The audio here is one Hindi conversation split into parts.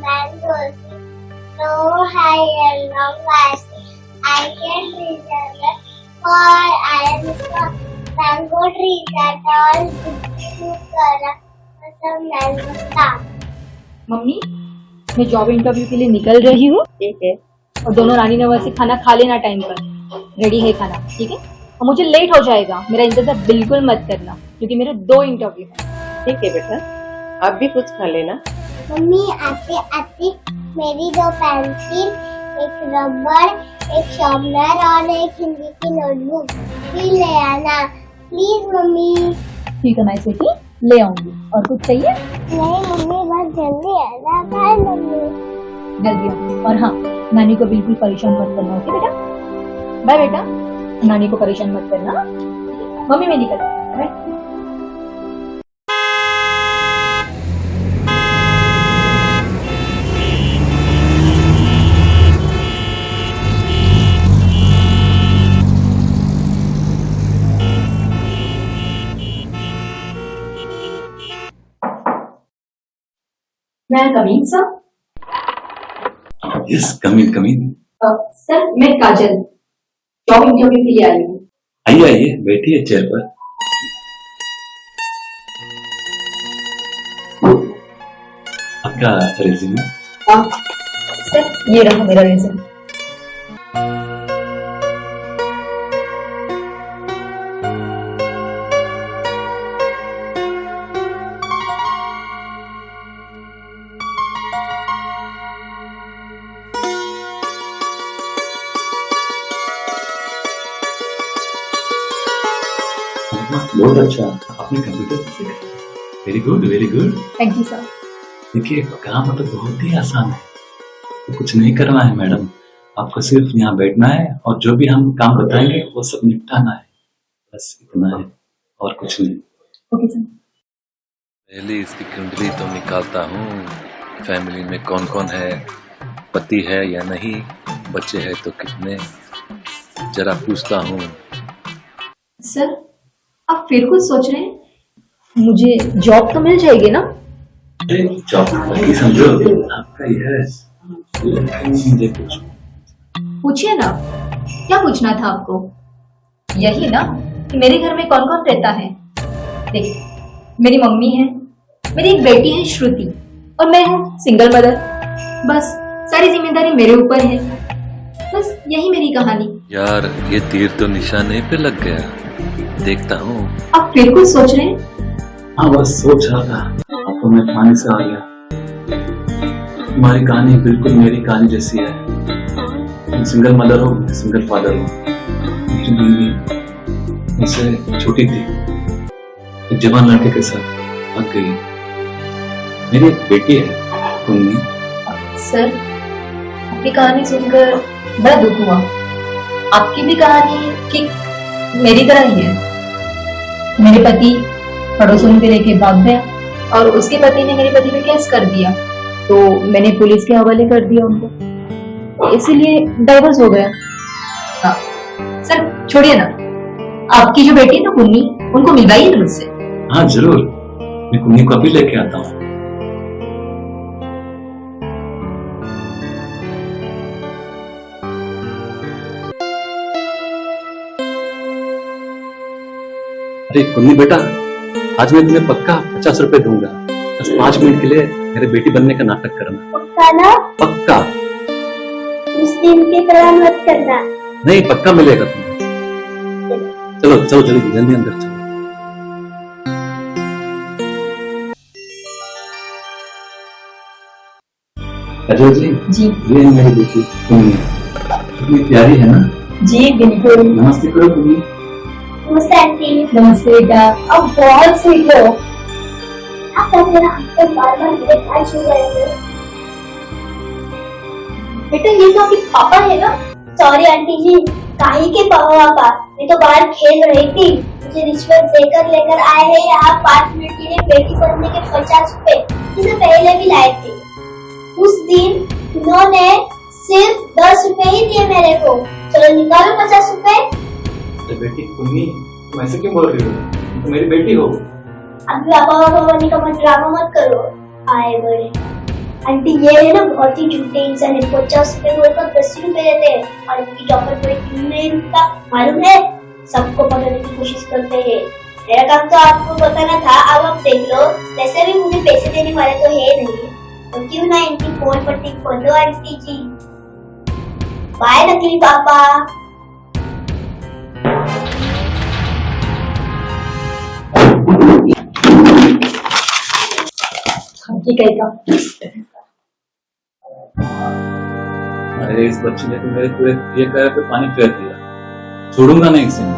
mangoes, no higher, long lasting. I can resemble for I am the mango tree that all blue color some mango star. Mummy, मैं जॉब इंटरव्यू के लिए निकल रही हूँ। ठीक है। और दोनों रानी नवाज से खाना खा लेना टाइम पर। रेडी है खाना, ठीक है? और मुझे लेट हो जाएगा, मेरा इंतजार बिल्कुल मत करना क्योंकि मेरे 2 इंटरव्यू हैं। ठीक है बेटा, आप भी कुछ खा लेना। मम्मी आते आते मेरी 2 पेंसिल, एक रबड़, एक शार्पनर और एक हिंदी की नोटबुक भी ले आना प्लीज मम्मी। ठीक है माई बेटी, ले आऊंगी। और कुछ चाहिए? नहीं मम्मी, बस जल्दी आना। Bye mummy. जल्दी आओ। और हाँ, नानी को बिल्कुल परेशान मत करना, ओके बेटा? बाय बेटा, नानी को परेशान मत करना। मम्मी मैं निकलती हूँ, बाय। मैं कमीन सर। यस, कमीन कमीन। सर मैं काजल, जॉब इंटरव्यू के लिए आई हूँ। आइए आइए, बैठिए चेयर पर। आपका रिज्यूमे? सर ये रहा मेरा रिज्यूम। बहुत अच्छा, आपने कंप्यूटर सीखा। Very good very good. Thank you sir. देखिए, काम तो बहुत ही आसान है, तो कुछ नहीं करना है मैडम, आपको सिर्फ यहाँ बैठना है और जो भी हम काम बताएंगे वो सब निपटाना है, बस इतना है और कुछ नहीं। Okay sir. पहले इसकी कुंडली तो निकालता हूँ, फैमिली में कौन कौन है, पति है या नहीं, बच्चे हैं तो कितने, जरा पूछता हूँ। सर आप फिर कुछ सोच रहे हैं? मुझे जॉब तो मिल जाएगी ना? जॉब बाकी समझो, आपका ही है, मुझे कुछ पूछिए ना, क्या पूछना था आपको? यही ना कि मेरे घर में कौन कौन रहता है। देखिए, मेरी मम्मी है, मेरी एक बेटी है श्रुति, और मैं हूँ सिंगल मदर। बस सारी जिम्मेदारी मेरे ऊपर है, बस यही मेरी कहानी। यार ये तीर तो निशाने पे लग गया, देखता हूँ। आप फिर कुछ सोच रहे हैं? हाँ बस सोच रहा था, आपको मैं पानी से आ गया। तुम्हारी कहानी बिल्कुल मेरी कहानी जैसी है। तुम सिंगल मदर हो, मैं सिंगल फादर हूँ। मेरी मम्मी मुझसे छोटी थी, एक जवान लड़के के साथ भाग गई। मेरी एक बेटी है कुन्नी। सर आपकी कहानी सुनकर बड़ा दुख हुआ। आपकी भी कहानी ठीक मेरी तरह ही है। मेरे पति पड़ोसों में लेके भाग गया और उसके पति ने मेरे पति पे केस कर दिया, तो मैंने पुलिस के हवाले कर दिया उनको, इसीलिए डाइवोर्स हो गया। सर छोड़िए ना, आपकी जो बेटी है ना कुन्नी, उनको मिलवाइए ना मुझसे। हाँ जरूर, मैं कुन्नी को अभी लेके आता हूँ। अरे कुन्नी बेटा, आज मैं तुम्हें पक्का 50 रुपए दूंगा, बस 5 मिनट के लिए मेरे बेटी बनने का नाटक करना। पक्का ना? पक्का। उस दिन की तरह मत करना। नहीं, पक्का मिलेगा तुम्हें। चलो चलो जल्दी जल्दी अंदर चलो। अजय जी, ये है मेरी बेटी कुन्नी, कितनी प्यारी है ना? जी बिल्कुल। नमस्ते करो कुन्नी। नमस्ते आंटी। नमस्ते बेटा, अब बहुत स्वीट हो। आप मेरा अंकल बार बार मेरे पैर छू रहे थे। बेटा ये तो आपके पापा है ना? सॉरी आंटी जी, काहे के पापा, मैं तो बाहर खेल रही थी, मुझे रिश्वत देकर लेकर आए हैं यहाँ 5 मिनट के लिए बेटी बनने के 50 रुपए, जिसे पहले भी लाए थे। उस दिन उन्होंने सिर्फ 10 रुपए ही दिए मेरे को। चलो निकालो 50 रुपए। बेटी कुन्नी, तुम ऐसे क्यों बोल रही हो? तुम मेरी बेटी हो। अभी पापा बनने का मत ड्रामा मत करो। आए बड़े। आंटी ये है ना बहुत ही झूठे इंसान है, 50 रुपए बोलकर 10 रुपए देते हैं और इनकी चौपर पर क्यों नहीं रुकता मालूम है, सबको पकड़ने की कोशिश करते हैं। मेरा काम तो आपको बताना था, अब आप देख लो, वैसे भी मुझे पैसे देने वाले तो है नहीं, तो क्यों ना इनकी फोन पर टिक खोल दो आंटी जी। बाय नकली पापा। ठीक है का अरे इस बच्चे ने तो मेरे पूरे ये पैर पे पानी फेर दिया, छोड़ूंगा नहीं इसे।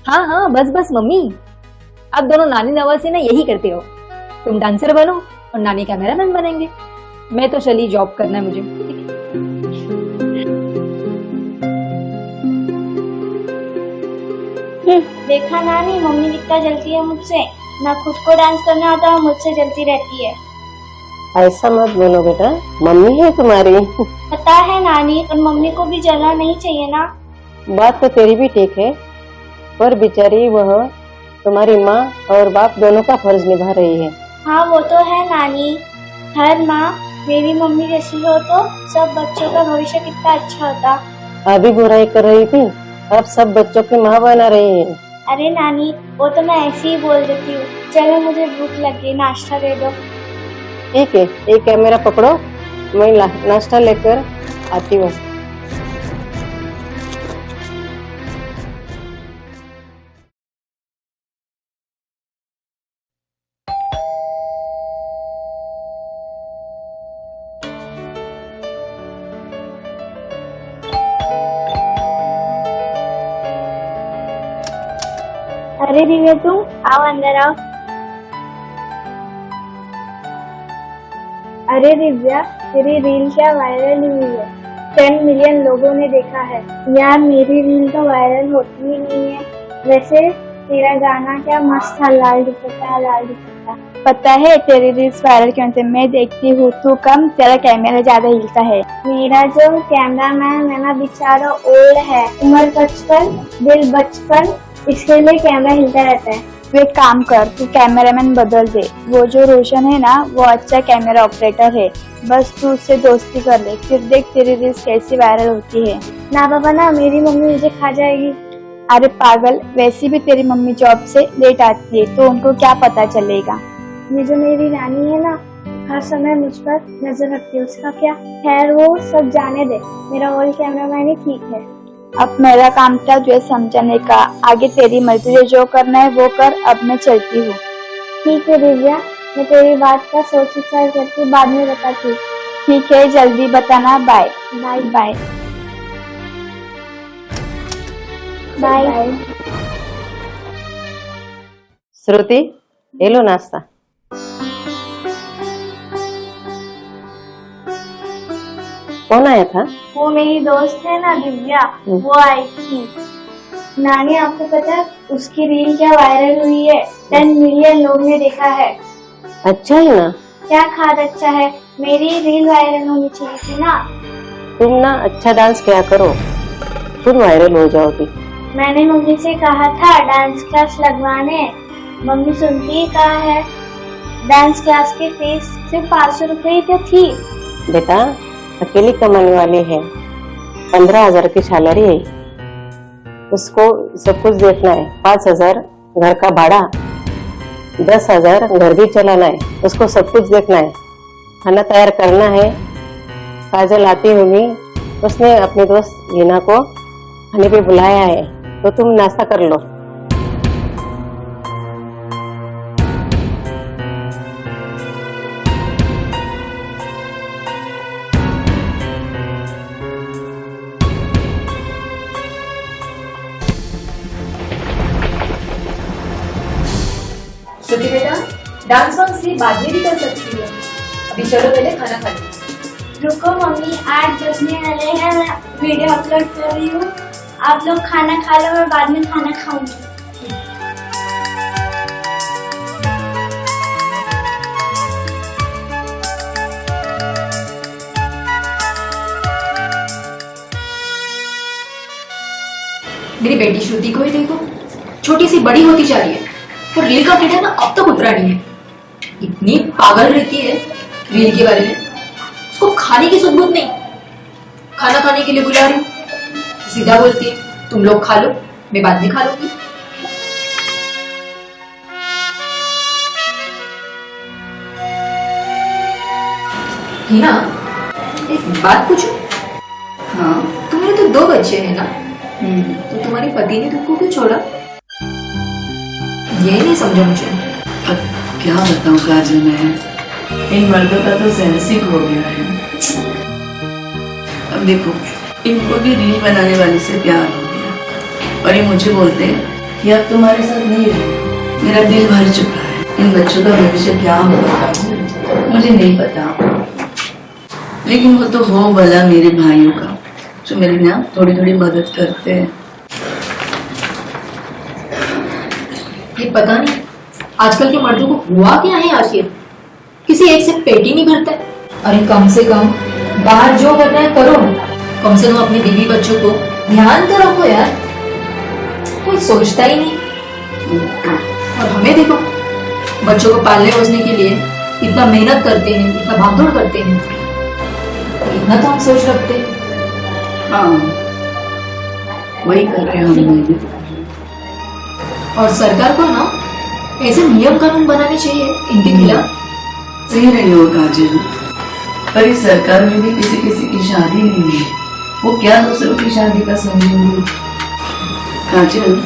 हाँ हाँ बस बस मम्मी, आप दोनों नानी नवासी ना यही करते हो, तुम डांसर बनो और नानी कैमरामैन बनेंगे। मैं तो चली जॉब करना है मुझे। देखा नानी, मम्मी कितना जलती है मुझसे, ना खुद को डांस करना आता है, मुझसे जलती रहती है। ऐसा मत बोलो बेटा, मम्मी है तुम्हारी। पता है नानी, पर मम्मी को भी जलना नहीं चाहिए ना। बात तो तेरी भी ठीक है, पर बेचारी वह तुम्हारी माँ और बाप दोनों का फर्ज निभा रही है। हाँ वो तो है नानी, हर माँ मेरी मम्मी जैसी हो तो सब बच्चों का भविष्य कितना अच्छा होता। अभी बुराई कर रही थी, अब सब बच्चों की माँ बना रही है। अरे नानी, वो तो मैं ऐसे ही बोल देती हूँ। चलो मुझे भूख लगी, नाश्ता दे दो। ठीक है, एक कैमरा पकड़ो, मैं नाश्ता लेकर आती हूँ। अरे दिव्या, तुम आओ, अंदर आओ। अरे दिव्या, तेरी रील क्या वायरल हुई है, 10 मिलियन लोगों ने देखा है। यार मेरी रील तो वायरल होती ही नहीं है। वैसे तेरा गाना क्या मस्त था, लाल दुपट्टा लाल दुपट्टा। पता है तेरी रील्स वायरल क्यों थे? मैं देखती हूँ, तू कम, तेरा कैमरा ज्यादा हिलता है। मेरा जो कैमरामैन है ना बेचारा ओल्ड है, उम्र 55 दिल बचपन, इसके लिए कैमरा हिलता रहता है। तू एक काम कर, तू कैमरामैन बदल दे। वो जो रोशन है ना, वो अच्छा कैमरा ऑपरेटर है, बस तू उससे दोस्ती कर ले, फिर देख तेरी रील्स कैसी वायरल होती है। ना बाबा ना, मेरी मम्मी मुझे खा जाएगी। अरे पागल, वैसे भी तेरी मम्मी जॉब से लेट आती है, तो उनको क्या पता चलेगा। ये जो मेरी रानी है ना, हर समय मुझ पर नजर रखती है, उसका क्या। खैर वो सब जाने दे, मेरा ओल्ड कैमरामैन ही ठीक है। अब मेरा काम था तुझे समझाने का, आगे तेरी मर्जी, तुझे जो करना है वो कर, अब मैं चलती हूँ। ठीक है दिव्या, मैं तेरी बात का सोच विचार करके बाद में बताती हूँ। ठीक है, जल्दी बताना। Bye bye bye bye. Shruti, ये लो नाश्ता। कौन आया था? वो मेरी दोस्त है ना दिव्या, वो आई थी। नानी आपको पता है उसकी रील क्या वायरल हुई है, 10 मिलियन लोग ने देखा है। अच्छा है ना। क्या खाद अच्छा है, मेरी रील वायरल होनी चाहिए थी ना। तुम ना अच्छा डांस किया करो, खुद वायरल हो जाओगी। मैंने मम्मी से कहा था डांस क्लास लगवाने, मम्मी सुनती ही कहा है। डांस क्लास की फीस सिर्फ 500 रुपए ही तो थी। बेटा अकेली कमाने वाले हैं, 15,000 की सैलरी है, उसको सब कुछ देखना है। 5,000 घर का भाड़ा, 10,000 घर भी चलाना है, उसको सब कुछ देखना है। खाना तैयार करना है। काजल आती होगी, उसने अपने दोस्त हीना को खाने पे बुलाया है, तो तुम नाश्ता कर लो। श्रुति बेटा, डांस वांस भी बाद में भी कर सकती है, अभी चलो पहले खाना खा लो। रुको मम्मी, 8 बजने वाले हैं, मैं वीडियो अपलोड कर रही हूँ। आप लोग खाना खा लो, मैं बाद में खाना खाऊंगी। मेरी बेटी श्रुति को ही देखो, छोटी सी बड़ी होती जा रही है, और रील का कीड़ा ना अब तक उतरा नहीं है। इतनी पागल रहती है रील के बारे में, उसको खाने की सुध-बुध नहीं। खाना खाने के लिए बुला रही हूँ, सीधा बोलती है तुम लोग खा लो, मैं बाद में खा लूंगी। हीना, एक बात पूछूं? हाँ, तुम्हारे तो 2 बच्चे हैं ना? तो तुम्हारे पति ने तुमको क्यों छोड़ा? ये नहीं समझा मुझे। अब क्या बताऊं काजल, मैं इन मर्दों का तो सेंसिक हो गया है। अब देखो, इनको भी रील बनाने वाले से प्यार हो गया और ये मुझे बोलते हैं कि अब तुम्हारे साथ नहीं रहे। मेरा दिल भर चुका है। इन बच्चों का भविष्य क्या होगा मुझे नहीं पता, लेकिन वो तो हो भला मेरे भाइयों का, जो मेरी ना थोड़ी थोड़ी मदद करते हैं। ये पता नहीं आजकल के मर्दों को हुआ क्या है आखिर, किसी एक से पेट ही नहीं भरता है। अरे कम से कम बाहर जो करना है करो, कम से कम अपने बीवी बच्चों को ध्यान तो रखो यार, कोई सोचता ही नहीं। और हमें देखो, बच्चों को पालने पोसने के लिए इतना मेहनत करते हैं, इतना भागदौड़ करते हैं, इतना तो हम सोच रखते हैं। हाँ, वही कर रहे हैं हम लोग। और सरकार को ना ऐसे नियम कानून बनाने चाहिए इनके खिलाफ। सही रही हो काजल, पर इस सरकार में भी किसी किसी की शादी नहीं है, वो क्या दूसरों की शादी का समझेंगे। काजल,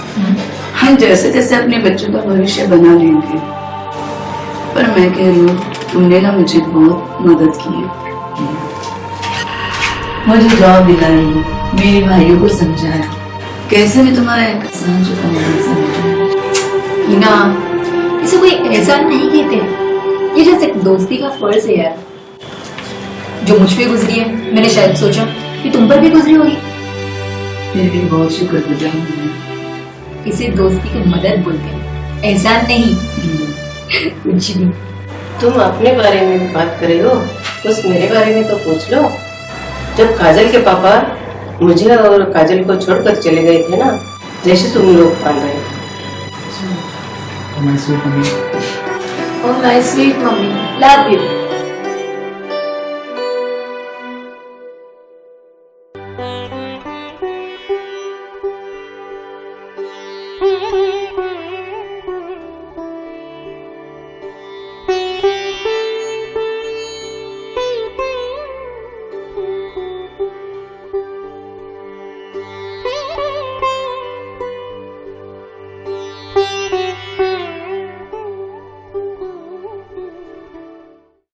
हम जैसे जैसे अपने बच्चों का भविष्य बना लेंगे, पर मैं कह रही हूँ तुमने ना मुझे बहुत मदद की है। मुझे जॉब दिलाई, मेरे भाइयों को समझाया, कैसे भी तुम्हारा एहसान चुकाना समझा। हिना, इसे कोई एहसान नहीं कहते, ये जैसे दोस्ती का फर्ज है यार। जो मुझ पे गुजरी है, मैंने शायद सोचा कि तुम पर भी गुजरी होगी। फिर भी बहुत शुक्रगुजार हूँ। इसे दोस्ती की मदद बोलते हैं, एहसान नहीं। कुछ भी। तुम अपने बारे में बात कर रही हो, कुछ मेरे बारे में तो पूछ लो। जब काजल के पापा मुझे और काजल को छोड़कर चले गए थे ना, जैसे तुम लोग पाल रहे थे। Oh my sweet mommy, love you.